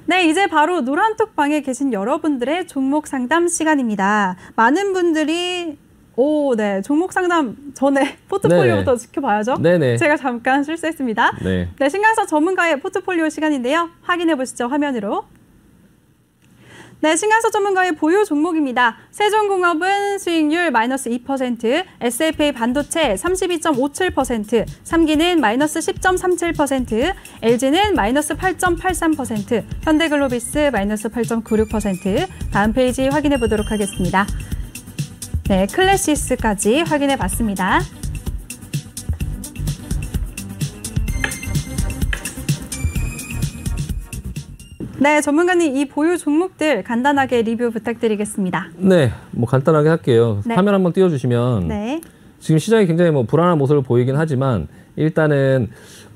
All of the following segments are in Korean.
네, 이제 바로 노란톡방에 계신 여러분들의 종목 상담 시간입니다. 많은 분들이 네, 종목 상담 전에 포트폴리오부터 지켜봐야죠. 네네. 제가 잠깐 실수했습니다. 네, 신강서 전문가의 포트폴리오 시간인데요. 확인해 보시죠, 화면으로. 네, 신강서 전문가의 보유 종목입니다. 세종공업은 수익률 마이너스 2%, SFA 반도체 32.57%, 3기는 마이너스 10.37%, LG는 마이너스 8.83%, 현대글로비스 마이너스 8.96%. 다음 페이지 확인해 보도록 하겠습니다. 네, 클래시스까지 확인해 봤습니다. 네, 전문가님 이 보유 종목들 간단하게 리뷰 부탁드리겠습니다. 네, 뭐 간단하게 할게요. 네. 화면 한번 띄워주시면 네. 지금 시장이 굉장히 뭐 불안한 모습을 보이긴 하지만 일단은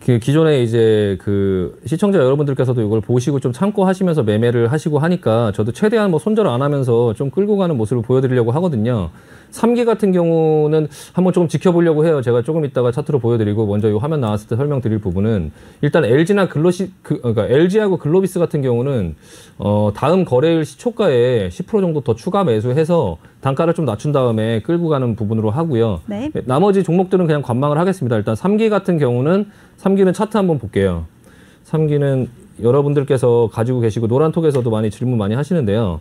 그 기존에 이제 그 시청자 여러분들께서도 이걸 보시고 좀 참고하시면서 매매를 하시고 하니까 저도 최대한 뭐 손절 안 하면서 좀 끌고 가는 모습을 보여드리려고 하거든요. 3기 같은 경우는 한번 조금 지켜보려고 해요. 제가 조금 이따가 차트로 보여드리고 먼저 이 화면 나왔을 때 설명드릴 부분은 일단 LG나 그러니까 LG하고 글로비스 같은 경우는 다음 거래일 시초가에 10% 정도 더 추가 매수해서 단가를 좀 낮춘 다음에 끌고 가는 부분으로 하고요. 네. 나머지 종목들은 그냥 관망을 하겠습니다. 일단 3기 같은 경우는 3기는 차트 한번 볼게요. 3기는 여러분들께서 가지고 계시고 노란톡에서도 많이 질문 많이 하시는데요.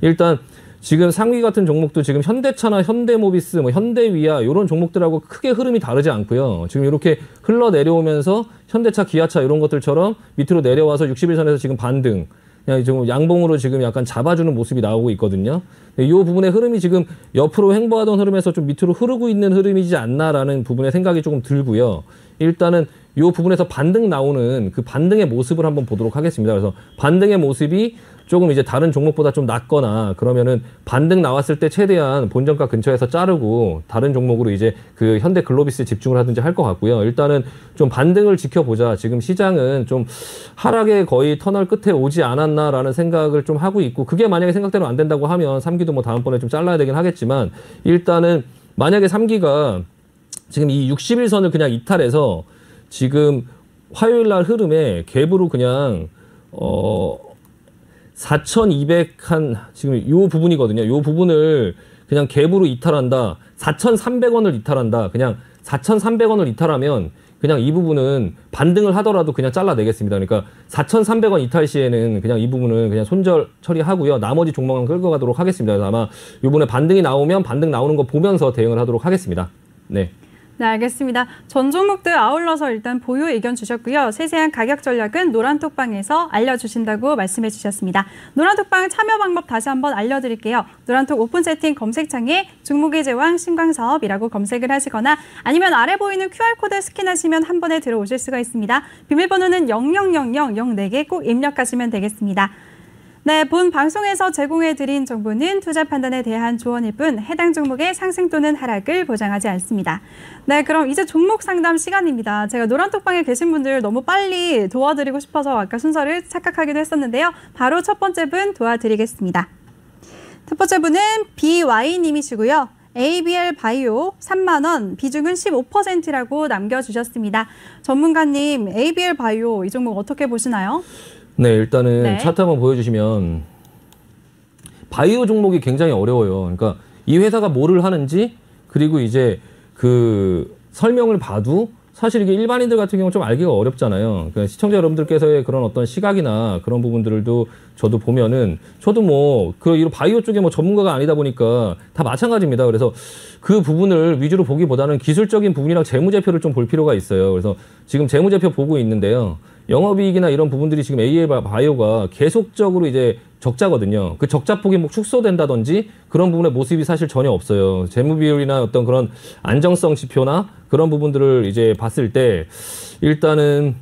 일단 지금 3기 같은 종목도 지금 현대차나 현대모비스, 뭐 현대위아 이런 종목들하고 크게 흐름이 다르지 않고요. 지금 이렇게 흘러 내려오면서 현대차, 기아차 이런 것들처럼 밑으로 내려와서 60일선에서 지금 반등, 그냥 좀 양봉으로 지금 약간 잡아주는 모습이 나오고 있거든요. 이 부분의 흐름이 지금 옆으로 횡보하던 흐름에서 좀 밑으로 흐르고 있는 흐름이지 않나라는 부분의 생각이 조금 들고요. 일단은 이 부분에서 반등 나오는 그 반등의 모습을 한번 보도록 하겠습니다. 그래서 반등의 모습이 조금 이제 다른 종목보다 좀 낮거나 그러면은 반등 나왔을 때 최대한 본전가 근처에서 자르고 다른 종목으로 이제 그 현대 글로비스에 집중을 하든지 할 것 같고요. 일단은 좀 반등을 지켜보자. 지금 시장은 좀 하락의 거의 터널 끝에 오지 않았나라는 생각을 좀 하고 있고 그게 만약에 생각대로 안 된다고 하면 3기도 뭐 다음번에 좀 잘라야 되긴 하겠지만 일단은 만약에 3기가 지금 이 60일선을 그냥 이탈해서 지금 화요일 날 흐름에 갭으로 그냥 4,200 지금 요 부분이거든요. 요 부분을 그냥 갭으로 이탈한다. 4,300원을 이탈한다. 그냥 4,300원을 이탈하면 그냥 이 부분은 반등을 하더라도 그냥 잘라내겠습니다. 그러니까 4,300원 이탈 시에는 그냥 이 부분은 그냥 손절 처리하고요. 나머지 종목은 끌고 가도록 하겠습니다. 그래서 아마 요번에 반등이 나오면 반등 나오는 거 보면서 대응을 하도록 하겠습니다. 네. 네, 알겠습니다. 전 종목들 아울러서 일단 보유 의견 주셨고요. 세세한 가격 전략은 노란톡방에서 알려주신다고 말씀해 주셨습니다. 노란톡방 참여 방법 다시 한번 알려드릴게요. 노란톡 오픈 세팅 검색창에 종목의 제왕 신광사업이라고 검색을 하시거나 아니면 아래 보이는 QR코드 스캔하시면 한 번에 들어오실 수가 있습니다. 비밀번호는 000004개 꼭 입력하시면 되겠습니다. 네, 본 방송에서 제공해드린 정보는 투자 판단에 대한 조언일 뿐 해당 종목의 상승 또는 하락을 보장하지 않습니다. 네, 그럼 이제 종목 상담 시간입니다. 제가 노란톡방에 계신 분들 너무 빨리 도와드리고 싶어서 아까 순서를 착각하기도 했었는데요. 바로 첫 번째 분 도와드리겠습니다. 첫 번째 분은 BY님이시고요. ABL 바이오 3만 원, 비중은 15%라고 남겨주셨습니다. 전문가님, ABL 바이오 이 종목 어떻게 보시나요? 네, 일단은 차트 한번 보여주시면 바이오 종목이 굉장히 어려워요. 그러니까 이 회사가 뭐를 하는지 그리고 이제 그 설명을 봐도 사실 이게 일반인들 같은 경우 좀 알기가 어렵잖아요. 그러니까 시청자 여러분들께서의 그런 어떤 시각이나 그런 부분들도 저도 보면은 저도 뭐 그 바이오 쪽에 뭐 전문가가 아니다 보니까 다 마찬가지입니다. 그래서 그 부분을 위주로 보기보다는 기술적인 부분이랑 재무제표를 좀 볼 필요가 있어요. 그래서 지금 재무제표 보고 있는데요. 영업이익이나 이런 부분들이 지금 ABL 바이오가 계속적으로 이제 적자거든요. 그 적자폭이 뭐 축소된다든지 그런 부분의 모습이 사실 전혀 없어요. 재무 비율이나 어떤 그런 안정성 지표나 그런 부분들을 이제 봤을 때 일단은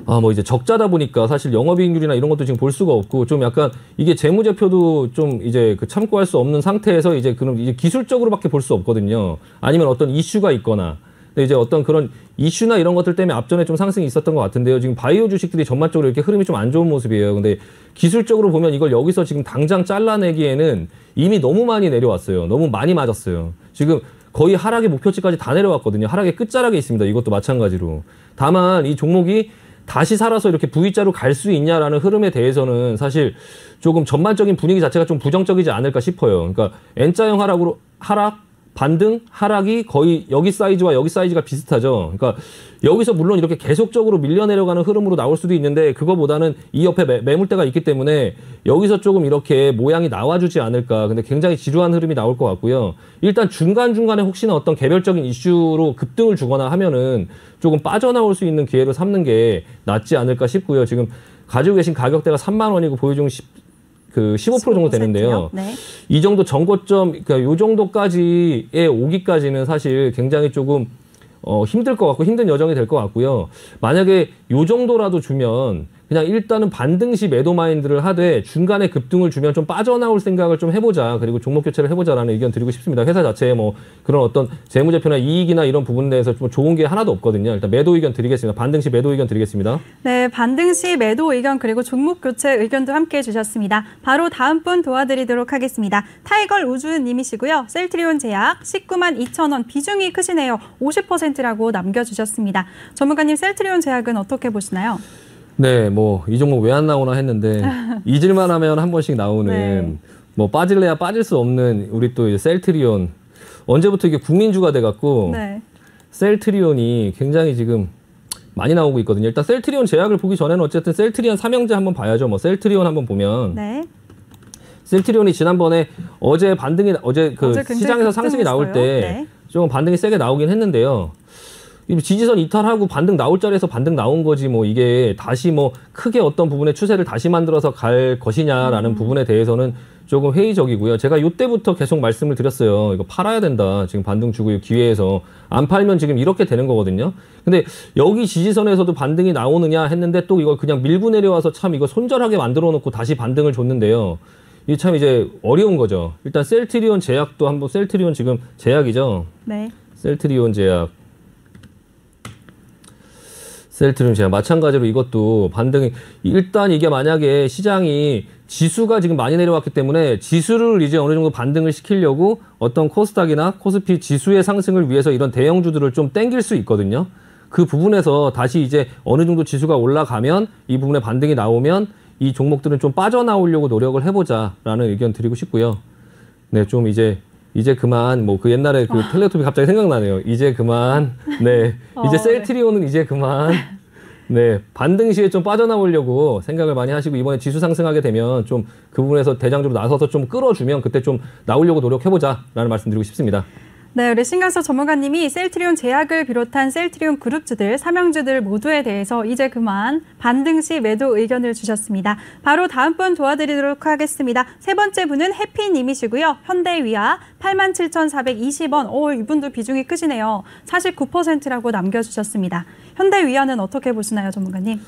뭐 이제 적자다 보니까 사실 영업이익률이나 이런 것도 지금 볼 수가 없고 좀 약간 이게 재무제표도 좀 이제 그 참고할 수 없는 상태에서 이제 그럼 이제 기술적으로밖에 볼 수 없거든요. 아니면 어떤 이슈가 있거나. 근데 이제 어떤 그런 이슈나 이런 것들 때문에 앞전에 좀 상승이 있었던 것 같은데요. 지금 바이오 주식들이 전반적으로 이렇게 흐름이 좀 안 좋은 모습이에요. 근데 기술적으로 보면 이걸 여기서 지금 당장 잘라내기에는 이미 너무 많이 내려왔어요. 너무 많이 맞았어요. 지금 거의 하락의 목표치까지 다 내려왔거든요. 하락의 끝자락에 있습니다. 이것도 마찬가지로. 다만 이 종목이 다시 살아서 이렇게 V자로 갈 수 있냐라는 흐름에 대해서는 사실 조금 전반적인 분위기 자체가 좀 부정적이지 않을까 싶어요. 그러니까 N자형 하락, 반등, 하락이 거의 여기 사이즈와 여기 사이즈가 비슷하죠. 그러니까 여기서 물론 이렇게 계속적으로 밀려 내려가는 흐름으로 나올 수도 있는데 그거보다는 이 옆에 매물대가 있기 때문에 여기서 조금 이렇게 모양이 나와주지 않을까. 근데 굉장히 지루한 흐름이 나올 것 같고요. 일단 중간중간에 혹시나 어떤 개별적인 이슈로 급등을 주거나 하면은 조금 빠져나올 수 있는 기회로 삼는 게 낫지 않을까 싶고요. 지금 가지고 계신 가격대가 3만 원이고 보유 중 15% 정도 되는데요. 네. 이 정도 정고점, 그러니까 요 정도까지에 오기까지는 사실 굉장히 조금 힘들 것 같고 힘든 여정이 될 것 같고요. 만약에 요 정도라도 주면 그냥 일단은 반등 시 매도 마인드를 하되 중간에 급등을 주면 좀 빠져나올 생각을 좀 해보자. 그리고 종목 교체를 해보자라는 의견 드리고 싶습니다. 회사 자체에 뭐 그런 어떤 재무제표나 이익이나 이런 부분에 대해서 좀 좋은 게 하나도 없거든요. 일단 매도 의견 드리겠습니다. 반등 시 매도 의견 드리겠습니다. 네, 반등 시 매도 의견 그리고 종목 교체 의견도 함께 주셨습니다. 바로 다음 분 도와드리도록 하겠습니다. 타이걸 우주님이시고요. 셀트리온 제약 19만 2천 원 비중이 크시네요. 50%라고 남겨주셨습니다. 전문가님 셀트리온 제약은 어떻게 보시나요? 네, 뭐 이 종목 왜 안 나오나 했는데 잊을만 하면 한 번씩 나오는 네. 뭐 빠질래야 빠질 수 없는 우리 또 이제 셀트리온 언제부터 이게 국민주가 돼갖고 네. 셀트리온이 굉장히 지금 많이 나오고 있거든요. 일단 셀트리온 제약을 보기 전에는 어쨌든 셀트리온 삼형제 한번 봐야죠. 뭐 셀트리온 한번 보면 네. 셀트리온이 지난번에 어제 시장에서 상승이 나올 때 좀 반등이 세게 나오긴 했는데요. 지지선 이탈하고 반등 나올 자리에서 반등 나온 거지 뭐 이게 다시 뭐 크게 어떤 부분의 추세를 다시 만들어서 갈 것이냐라는 부분에 대해서는 조금 회의적이고요. 제가 이때부터 계속 말씀을 드렸어요. 이거 팔아야 된다. 지금 반등 주고 기회에서 안 팔면 지금 이렇게 되는 거거든요. 근데 여기 지지선에서도 반등이 나오느냐 했는데 또 이걸 그냥 밀고 내려와서 참 이거 손절하게 만들어 놓고 다시 반등을 줬는데요. 이게 참 이제 어려운 거죠. 일단 셀트리온 제약도 한번 셀트리온 지금 제약이죠. 네. 셀트리온 제약. 셀트리온 제약 마찬가지로 이것도 반등이 일단 이게 만약에 시장이 지수가 지금 많이 내려왔기 때문에 지수를 이제 어느 정도 반등을 시키려고 어떤 코스닥이나 코스피 지수의 상승을 위해서 이런 대형주들을 좀 땡길 수 있거든요. 그 부분에서 다시 이제 어느 정도 지수가 올라가면 이 부분에 반등이 나오면 이 종목들은 좀 빠져나오려고 노력을 해보자라는 의견 드리고 싶고요. 네, 좀 이제 그만 뭐 그 옛날에 그 텔레토비 갑자기 생각나네요. 이제 그만. 네. 이제 셀트리온은 이제 그만. 네. 반등 시에 좀 빠져나오려고 생각을 많이 하시고 이번에 지수 상승하게 되면 좀 그 부분에서 대장주로 나서서 좀 끌어주면 그때 좀 나오려고 노력해보자라는 말씀 드리고 싶습니다. 네, 우리 신강석 전문가님이 셀트리온 제약을 비롯한 셀트리온 그룹주들, 삼형주들 모두에 대해서 이제 그만 반등 시 매도 의견을 주셨습니다. 바로 다음 분 도와드리도록 하겠습니다. 세 번째 분은 해피님이시고요. 현대위아 87,420원. 이분도 비중이 크시네요. 49%라고 남겨주셨습니다. 현대위아는 어떻게 보시나요, 전문가님?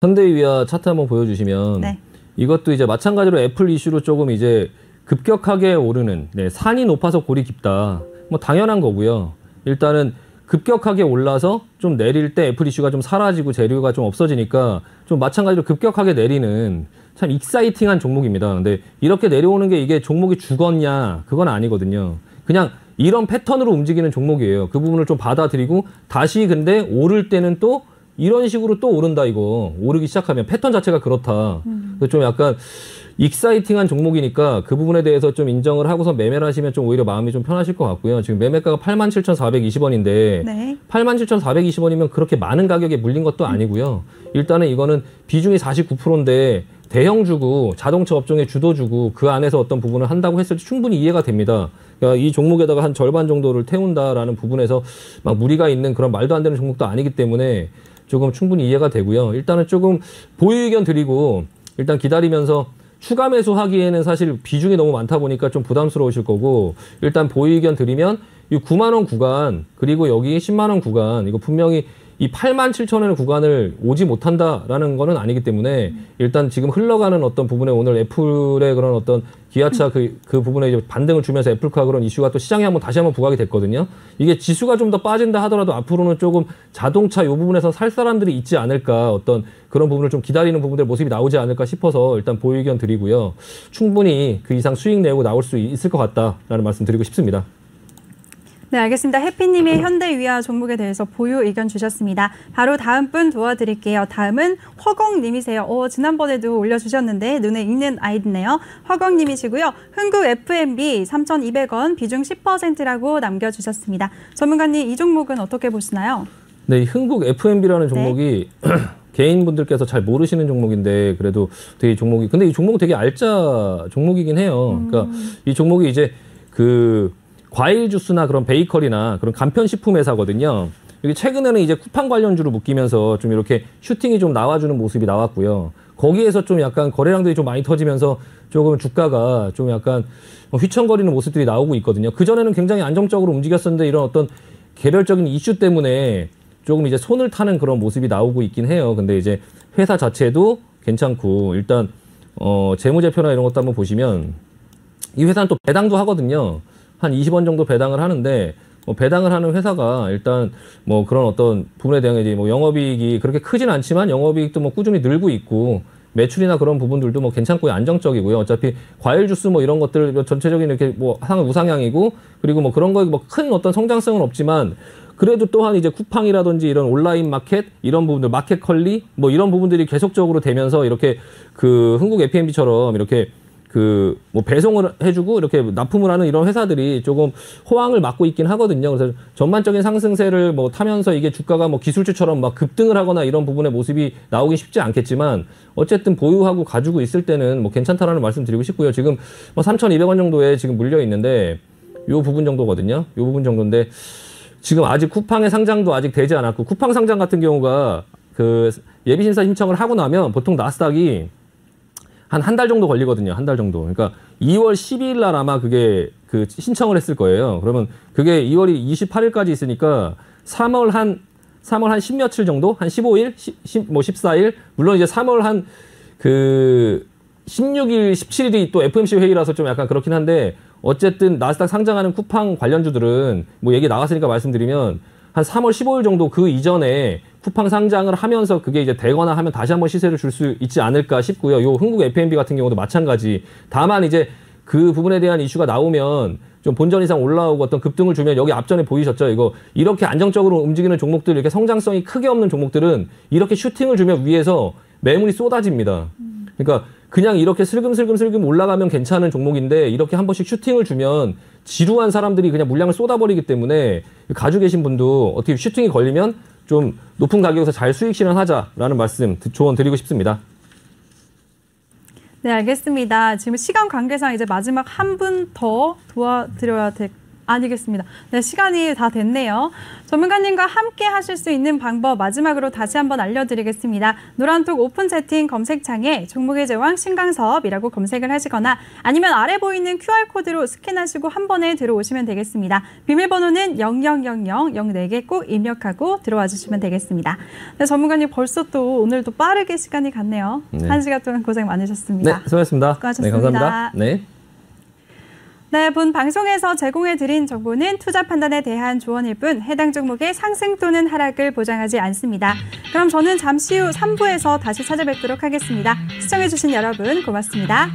현대위아 차트 한번 보여주시면 네. 이것도 이제 마찬가지로 애플 이슈로 조금 이제 급격하게 오르는 산이 높아서 골이 깊다. 뭐 당연한 거고요. 일단은 급격하게 올라서 좀 내릴 때 애플 이슈가 좀 사라지고 재료가 좀 없어지니까 좀 마찬가지로 급격하게 내리는 참 익사이팅한 종목입니다. 근데 이렇게 내려오는 게 이게 종목이 죽었냐? 그건 아니거든요. 그냥 이런 패턴으로 움직이는 종목이에요. 그 부분을 좀 받아들이고 다시 근데 오를 때는 또 이런 식으로 또 오른다 이거. 오르기 시작하면 패턴 자체가 그렇다. 좀 약간 익사이팅한 종목이니까 그 부분에 대해서 좀 인정을 하고서 매매를 하시면 좀 오히려 마음이 좀 편하실 것 같고요. 지금 매매가가 87,420원인데 네. 87,420원이면 그렇게 많은 가격에 물린 것도 아니고요. 일단은 이거는 비중이 49%인데 대형주고 자동차 업종의 주도주고 그 안에서 어떤 부분을 한다고 했을 때 충분히 이해가 됩니다. 그러니까 이 종목에다가 한 절반 정도를 태운다라는 부분에서 막 무리가 있는 그런 말도 안 되는 종목도 아니기 때문에 조금 충분히 이해가 되고요. 일단은 조금 보유 의견 드리고 일단 기다리면서 추가 매수하기에는 사실 비중이 너무 많다 보니까 좀 부담스러우실 거고 일단 보유 의견 드리면 이 9만 원 구간 그리고 여기 10만 원 구간 이거 분명히 이 87,000원의 구간을 오지 못한다라는 거는 아니기 때문에 일단 지금 흘러가는 어떤 부분에 오늘 애플의 그런 어떤 기아차 그 부분에 이제 반등을 주면서 애플카 그런 이슈가 또 시장에 다시 한번 부각이 됐거든요. 이게 지수가 좀 더 빠진다 하더라도 앞으로는 조금 자동차 이 부분에서 살 사람들이 있지 않을까 어떤 그런 부분을 좀 기다리는 부분들 모습이 나오지 않을까 싶어서 일단 보유 의견 드리고요. 충분히 그 이상 수익 내고 나올 수 있을 것 같다라는 말씀 드리고 싶습니다. 네, 알겠습니다. 해피님이 현대위아 종목에 대해서 보유 의견 주셨습니다. 바로 다음 분 도와드릴게요. 다음은 허공님이세요. 지난번에도 올려주셨는데 눈에 익는 아이디네요. 허공님이시고요. 흥국 FMB 3,200원 비중 10%라고 남겨주셨습니다. 전문가님, 이 종목은 어떻게 보시나요? 네, 흥국 FMB라는 종목이 개인분들께서 잘 모르시는 종목인데 그래도 되게 종목이 근데 이 종목은 되게 알짜 종목이긴 해요. 그러니까 이 종목이 이제 그 과일 주스나 그런 베이커리나 그런 간편식품 회사거든요. 여기 최근에는 이제 쿠팡 관련주로 묶이면서 좀 이렇게 슈팅이 좀 나와주는 모습이 나왔고요. 거기에서 좀 약간 거래량들이 좀 많이 터지면서 조금 주가가 좀 약간 휘청거리는 모습들이 나오고 있거든요. 그전에는 굉장히 안정적으로 움직였었는데 이런 어떤 개별적인 이슈 때문에 조금 이제 손을 타는 그런 모습이 나오고 있긴 해요. 근데 이제 회사 자체도 괜찮고 일단 재무제표나 이런 것도 한번 보시면 이 회사는 또 배당도 하거든요. 한 20원 정도 배당을 하는데 배당을 하는 회사가 일단 그런 어떤 부분에 대한 이제 영업이익이 그렇게 크진 않지만 영업이익도 꾸준히 늘고 있고 매출이나 그런 부분들도 괜찮고 안정적이고요. 어차피 과일 주스 이런 것들 전체적인 이렇게 우상향이고 그리고 그런 거에 큰 어떤 성장성은 없지만 그래도 또한 이제 쿠팡이라든지 이런 온라인 마켓 이런 부분들 마켓컬리 이런 부분들이 계속적으로 되면서 이렇게 그 흥국 FMB처럼 이렇게 그 배송을 해주고 이렇게 납품을 하는 이런 회사들이 조금 호황을 맞고 있긴 하거든요. 그래서 전반적인 상승세를 타면서 이게 주가가 기술주처럼 급등을 하거나 이런 부분의 모습이 나오기 쉽지 않겠지만 어쨌든 보유하고 가지고 있을 때는 괜찮다라는 말씀 드리고 싶고요. 지금 3,200원 정도에 지금 물려 있는데 요 부분 정도거든요. 요 부분 정도인데 지금 아직 쿠팡의 상장도 아직 되지 않았고 쿠팡 상장 같은 경우가 그 예비심사 신청을 하고 나면 보통 나스닥이 한 달 정도 걸리거든요. 한 달 정도. 그러니까 2월 12일 날 아마 그게 그 신청을 했을 거예요. 그러면 그게 2월이 28일까지 있으니까 3월 한 10며칠 정도? 한 15일? 14일? 물론 이제 3월 한 그 16일, 17일이 또 FMC 회의라서 좀 약간 그렇긴 한데 어쨌든 나스닥 상장하는 쿠팡 관련주들은 얘기 나왔으니까 말씀드리면 한 3월 15일 정도 그 이전에 쿠팡 상장을 하면서 그게 이제 되거나 하면 다시 한번 시세를 줄 수 있지 않을까 싶고요. 요 흥국 FMB 같은 경우도 마찬가지. 다만 이제 그 부분에 대한 이슈가 나오면 좀 본전 이상 올라오고 어떤 급등을 주면 여기 앞전에 보이셨죠? 이렇게 안정적으로 움직이는 종목들, 이렇게 성장성이 크게 없는 종목들은 이렇게 슈팅을 주면 위에서 매물이 쏟아집니다. 그러니까 그냥 이렇게 슬금슬금 올라가면 괜찮은 종목인데 이렇게 한 번씩 슈팅을 주면 지루한 사람들이 그냥 물량을 쏟아버리기 때문에 가지고 계신 분도 어떻게 슈팅이 걸리면 좀 높은 가격에서 잘 수익 실현하자라는 말씀 조언 드리고 싶습니다. 네, 알겠습니다. 지금 시간 관계상 이제 마지막 한 분 더 도와드려야 아니겠습니다. 네, 시간이 다 됐네요. 전문가님과 함께 하실 수 있는 방법 마지막으로 다시 한번 알려드리겠습니다. 노란톡 오픈 채팅 검색창에 종목의 제왕 신강섭이라고 검색을 하시거나 아니면 아래 보이는 QR코드로 스캔하시고 한 번에 들어오시면 되겠습니다. 비밀번호는 000004개 꼭 입력하고 들어와 주시면 되겠습니다. 네, 전문가님 벌써 또 오늘도 빠르게 시간이 갔네요. 네. 1시간 동안 고생 많으셨습니다. 네, 수고하셨습니다. 수고하셨습니다. 네, 감사합니다. 네. 네, 본 방송에서 제공해드린 정보는 투자 판단에 대한 조언일 뿐 해당 종목의 상승 또는 하락을 보장하지 않습니다. 그럼 저는 잠시 후 3부에서 다시 찾아뵙도록 하겠습니다. 시청해주신 여러분 고맙습니다.